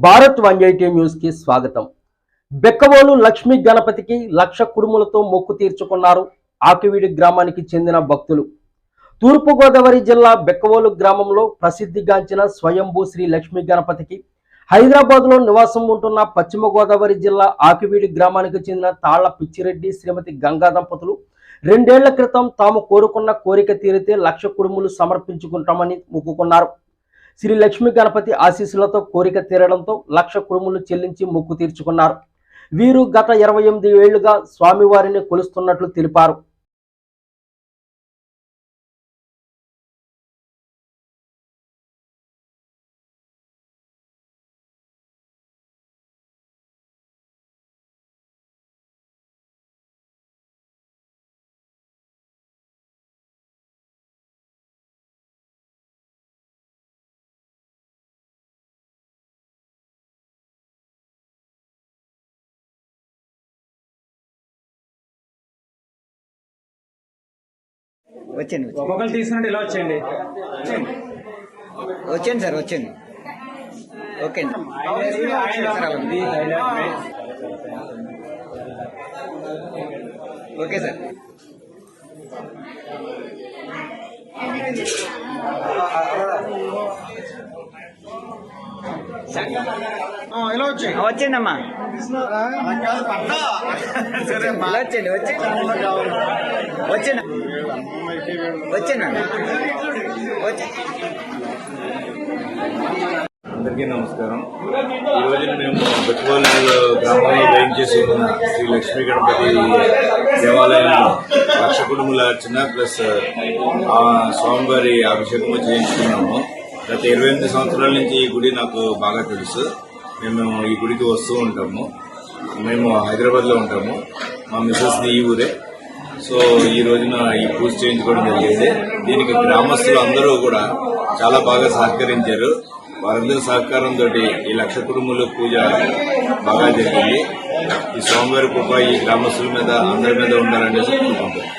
Bharat 180 news కి స్వాగతం. బెక్కవోలు లక్ష్మీ గణపతికి లక్ష కుడుములతో మొక్కు తీర్చుకున్నారు ఆకివీడి గ్రామానికి చెందిన భక్తులు. తూర్పు గోదావరి జిల్లా బెక్కవోలు గ్రామంలో ప్రసిద్ధిగాంచిన స్వయంభూ శ్రీ లక్ష్మీ గణపతికి హైదరాబాద్లో నివాసం ఉంటున్న పశ్చిమ గోదావరి జిల్లా ఆకివీడి గ్రామానికి చెందిన తాళ్ల పిచ్చిరెడ్డి శ్రీమతి గంగా దంపతులు 2 ఏళ్ల క్రితం తాము కోరుకున్న కోరిక తీరితే లక్ష కుడుములు సమర్పించుకుంటామని మొక్కుకున్నారు. శ్రీ లక్ష్మీ గణపతి ఆశీస్సులతో కోరిక తీరడంతో లక్ష కుడుములు చెల్లించి మొక్కు తీర్చుకున్నారు. వీరు గత 28 ఏళ్లుగా స్వామివారిని కొలుస్తున్నట్లు తెలిపారు. వచ్చండి ఒక్కొక్కరు తీసుకున్నట్టు ఇలా వచ్చేయండి. వచ్చండి సార్ వచ్చండి. ఓకే అండి. Okay sir. ఇలా వచ్చి వచ్చండి అమ్మా. వచ్చండి వచ్చండి వచ్చండి వచ్చండి. అందరికీ నమస్కారం. ఈరోజు మేము బెక్కవోలు గ్రామంలో వేయించేసి ఉన్న శ్రీ లక్ష్మీ గణపతి దేవాలయంలో లక్ష కుడుముల అర్చన ప్లస్ స్వామివారి అభిషేకము చేయించుకున్నాము. గత 28 సంవత్సరాల నుంచి ఈ గుడి నాకు బాగా తెలుసు. మేము ఈ గుడికి వస్తూ ఉంటాము. మేము హైదరాబాద్లో ఉంటాము. మా మిసెస్ది ఈ ఊరే. సో ఈ రోజున ఈ పూజ చేయించుకోవడం జరిగింది. దీనికి గ్రామస్తులు అందరూ కూడా చాలా బాగా సహకరించారు. వారందరి సహకారంతో ఈ లక్ష కుడుముల పూజ బాగా జరిగింది. ఈ స్వామివారి కృప ఈ గ్రామస్తుల మీద అందరి మీద ఉండాలనేసి కోరుకుంటారు.